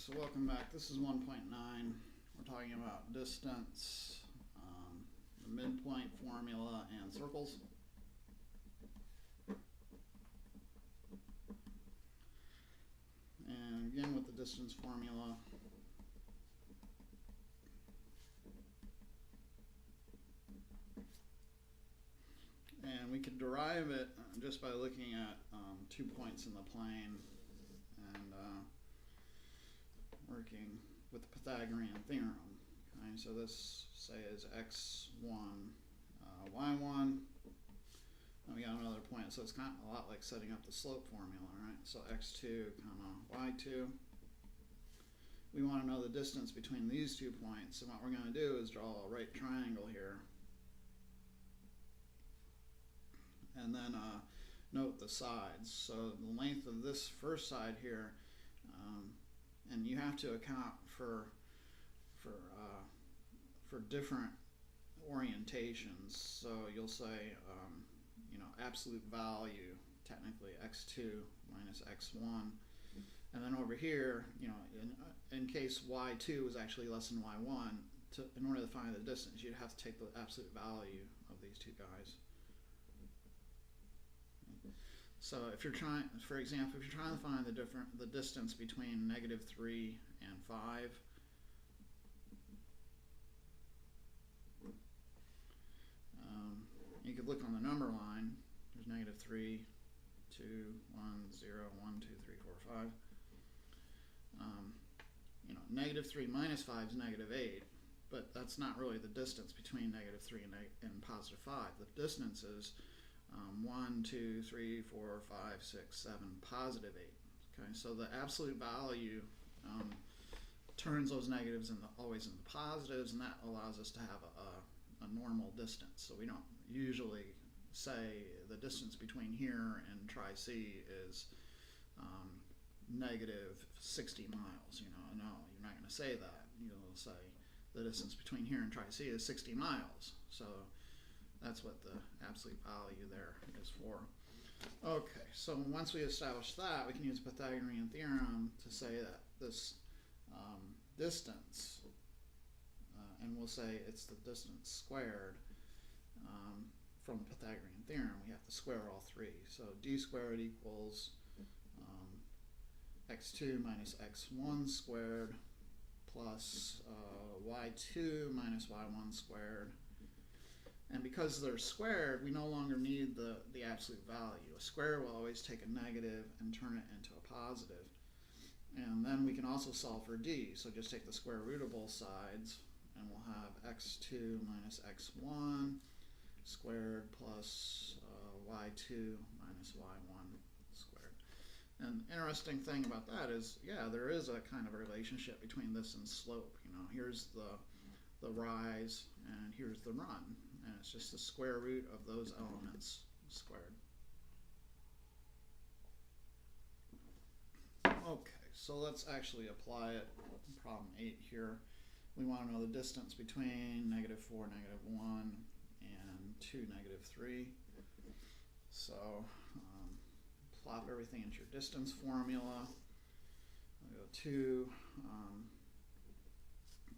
so welcome back. This is 1.9. We're talking about distance, the midpoint formula, and circles. And again with the distance formula. And we could derive it just by looking at 2 points in the plane and working with the Pythagorean theorem. Okay, so this, say, is x1, y1. And we got another point, so it's kind of a lot like setting up the slope formula, right? So x2, y2. We want to know the distance between these 2 points, and what we're going to do is draw a right triangle here. And then note the sides. So the length of this first side here, and you have to account for different orientations. So you'll say, absolute value, technically x2 minus x1, and then over here, in case y2 was actually less than y1, in order to find the distance, you'd have to take the absolute value of these two guys. So if you're trying, for example, if you're trying to find the distance between -3 and 5, you could look on the number line. There's -3, 2, 1, 0, 1, 2, 3, 4, 5. -3 minus 5 is -8, but that's not really the distance between -3 and positive 5. The distance is 1, 2, 3, 4, 5, 6, 7, positive 8. Okay, so the absolute value turns those negatives always into positives, and that allows us to have a normal distance. So we don't usually say the distance between here and Tri-C is -60 miles. No, you're not going to say that. You'll say the distance between here and Tri-C is 60 miles. So that's what the absolute value there is for. Okay, so once we establish that, we can use the Pythagorean theorem to say that this distance, and we'll say it's the distance squared from the Pythagorean theorem. We have to square all three. So d squared equals x2 minus x1 squared plus y2 minus y1 squared. And because they're squared, we no longer need the absolute value. A square will always take a negative and turn it into a positive. And then we can also solve for d. So just take the square root of both sides, and we'll have x2 minus x1 squared plus y2 minus y1 squared. And interesting thing about that is, yeah, there is a kind of a relationship between this and slope. Here's the rise, and here's the run. And it's just the square root of those elements squared. Okay, so let's actually apply it. Problem 8 here. We want to know the distance between -4, -1, and 2, -3. So plop everything into your distance formula. We'll go 2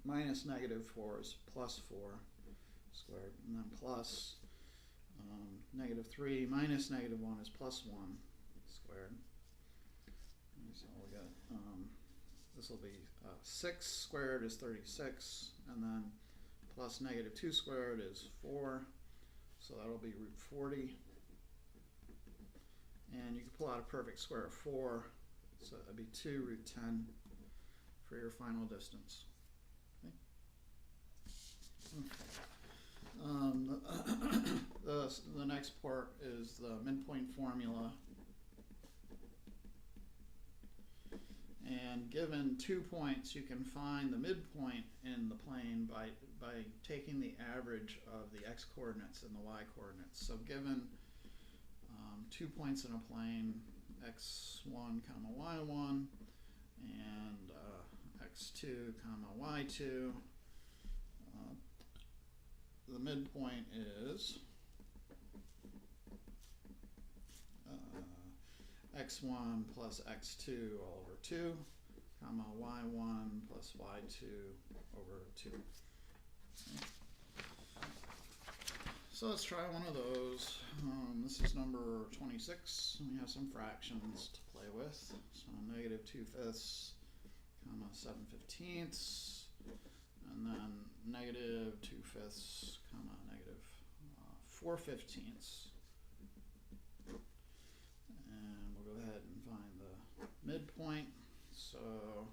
minus -4 is +4 squared, and then plus -3 minus -1 is +1 squared. And so we'll get this will be 6 squared is 36, and then plus -2 squared is 4, so that'll be root 40. And you can pull out a perfect square of 4, so that'd be 2 root 10 for your final distance. The next part is the midpoint formula. And given 2 points, you can find the midpoint in the plane by taking the average of the x-coordinates and the y-coordinates. So given 2 points in a plane, x1, y1, and x2, y2, the midpoint is x1 plus x2 all over 2, comma y1 plus y2 over 2. So let's try one of those. This is number 26, and we have some fractions to play with. So negative 2/5, comma 7/15, and then negative 2/5, comma negative 4/15. And we'll go ahead and find the midpoint. So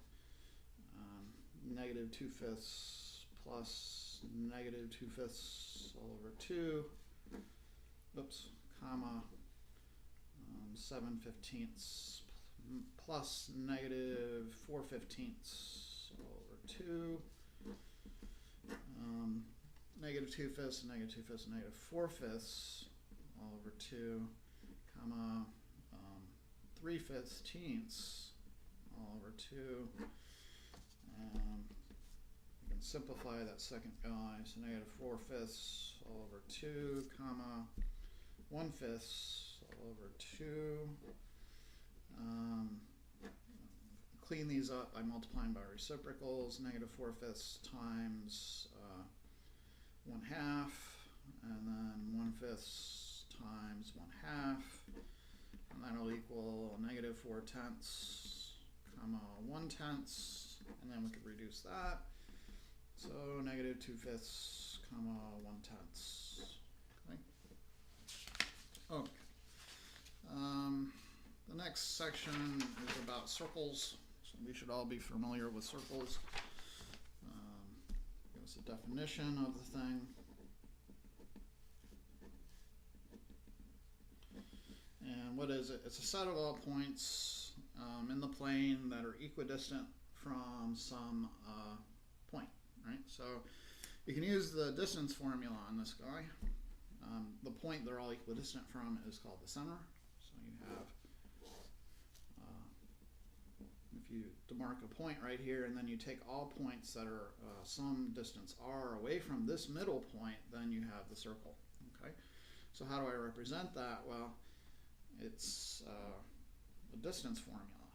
negative 2/5 plus negative 2/5 all over 2, oops, comma 7/15 plus negative 4/15 all over 2, negative 2/5 and negative 2/5 and negative 4/5 all over 2, comma 3/15 all over 2. You can simplify that second guy, so negative 4/5 all over 2, comma 1/5 all over 2. Clean these up by multiplying by reciprocals. Negative 4/5 times 1/2, and then 1/5 times 1/2, and that'll equal negative 4/10, comma 1/10, and then we could reduce that. So negative 2/5, comma 1/10. Okay. The next section is about circles. So we should all be familiar with circles. Give us a definition of the thing. And what is it? It's a set of all points in the plane that are equidistant from some point, right? So you can use the distance formula on this guy. The point they're all equidistant from is called the center. So you have, if you demark a point right here, and then you take all points that are some distance r away from this middle point, then you have the circle. Okay. So how do I represent that? Well, it's a distance formula.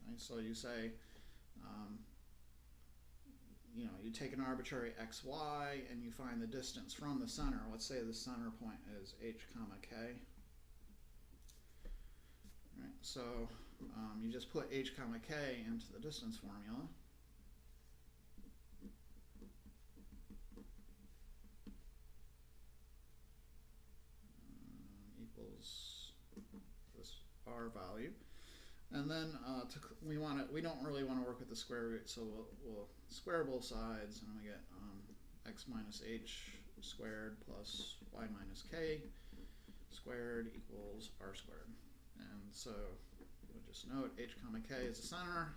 Right? So you say, you take an arbitrary xy and you find the distance from the center. Let's say the center point is h comma k. Right, so you just put h comma k into the distance formula. Equals this r value. And then we don't really want to work with the square root, so we'll square both sides, and we get x minus h squared plus y minus k squared equals r squared. And so we'll just note h comma k is the center,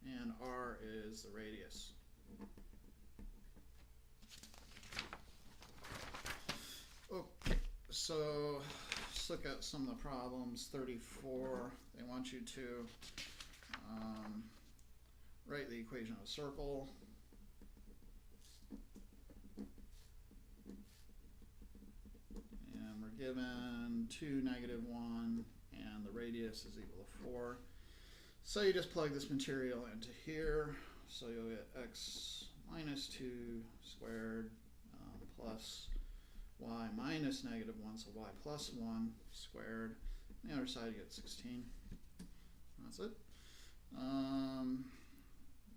and r is the radius. Okay, so let's look at some of the problems. 34, they want you to write the equation of a circle. And we're given 2, -1, and the radius is equal to 4. So you just plug this material into here. So you'll get x minus 2 squared plus y minus -1, so y plus 1 squared. On the other side you get 16. That's it.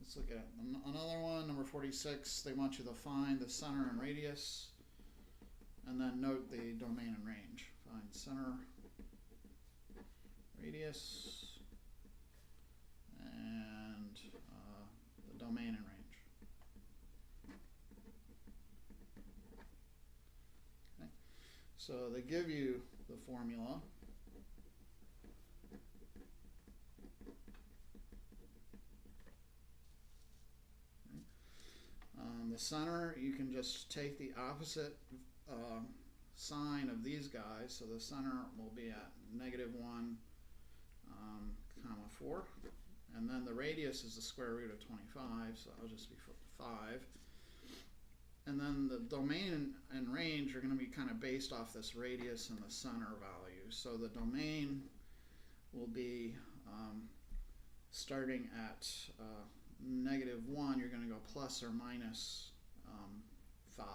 Let's look at another one, number 46. They want you to find the center and radius, and then note the domain and range. Find center, radius, and the domain and range. Okay. So they give you the formula. The center, you can just take the opposite sign of these guys. So the center will be at -1, comma 4. And then the radius is the square root of 25, so that'll just be 5. And then the domain and range are going to be kind of based off this radius and the center value. So the domain will be starting at -1, you're going to go plus or minus 5.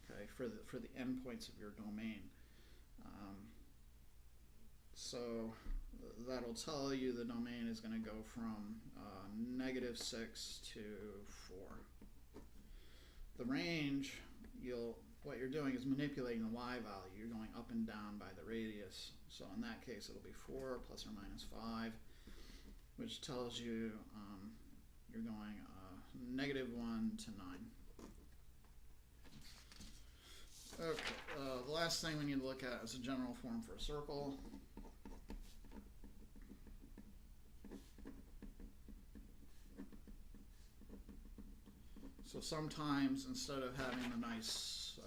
Okay, for the endpoints of your domain. So that'll tell you the domain is going to go from -6 to 4. The range, what you're doing is manipulating the y value. You're going up and down by the radius. So in that case, it'll be 4 plus or minus 5, which tells you you're going -1 to 9. Okay, the last thing we need to look at is a general form for a circle. So sometimes instead of having the nice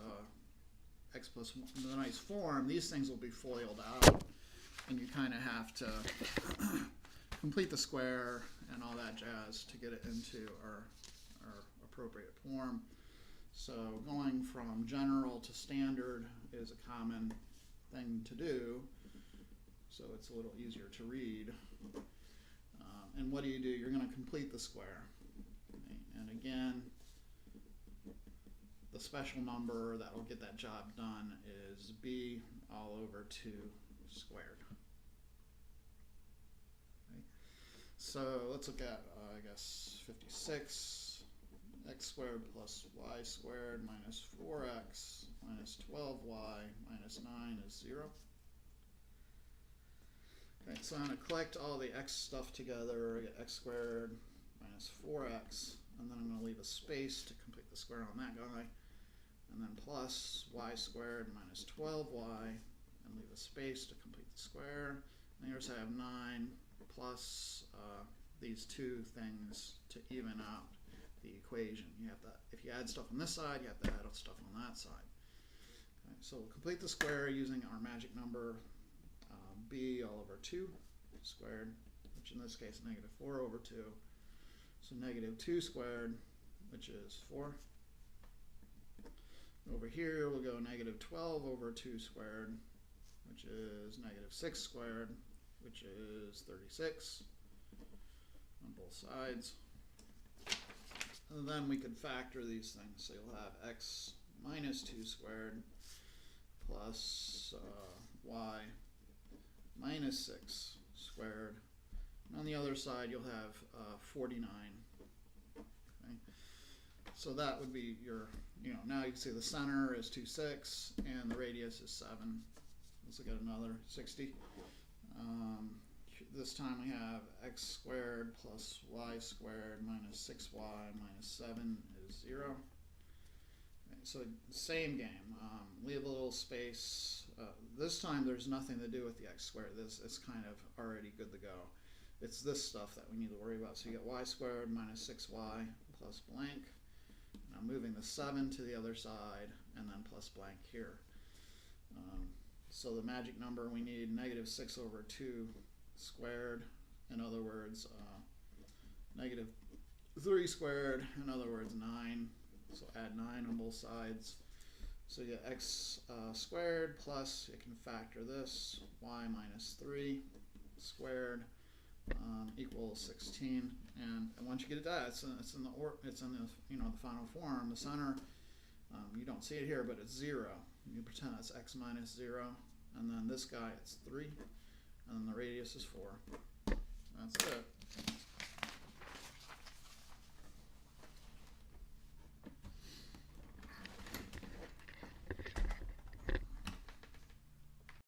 x plus the nice form, these things will be FOILed out, and you kind of have to complete the square and all that jazz to get it into our appropriate form. So going from general to standard is a common thing to do, so it's a little easier to read. And what do? You're going to complete the square. And again, the special number that will get that job done is b all over 2 squared. Okay. So let's look at, I guess, 56. X squared plus y squared minus 4x minus 12y minus 9 is 0. Okay, so I'm going to collect all the x stuff together. I get x squared minus 4x, and then I'm going to leave a space to complete the square on that guy, and then plus y squared minus 12y, and leave a space to complete the square. And here's I have 9 plus these two things to even out the equation. You have to, if you add stuff on this side, you have to add stuff on that side. Okay, so we'll complete the square using our magic number b all over 2 squared, which in this case is -4 over 2. So -2 squared, which is 4. Over here we'll go -12 over 2 squared, which is -6 squared, which is 36 on both sides. And then we could factor these things. So you'll have x minus 2 squared plus y minus 6 squared. And on the other side, you'll have 49. Okay. So that would be your, now you can see the center is 2, 6, and the radius is 7. Let's look at another 60. This time we have x squared plus y squared minus 6y minus 7 is 0. Okay, so same game. Leave a little space. This time there's nothing to do with the x squared. This is kind of already good to go. It's this stuff that we need to worry about. So you get y squared minus 6y plus blank. Now moving the 7 to the other side, and then plus blank here. So the magic number we need, -6 over 2 squared, in other words, -3 squared, in other words 9. So add 9 on both sides. So you get x squared plus, you can factor this, y minus 3 squared equals 16. And once you get it done, it's in the final form. The center, you don't see it here, but it's 0. You pretend that's x minus 0, and then this guy it's 3, and then the radius is 4. That's it.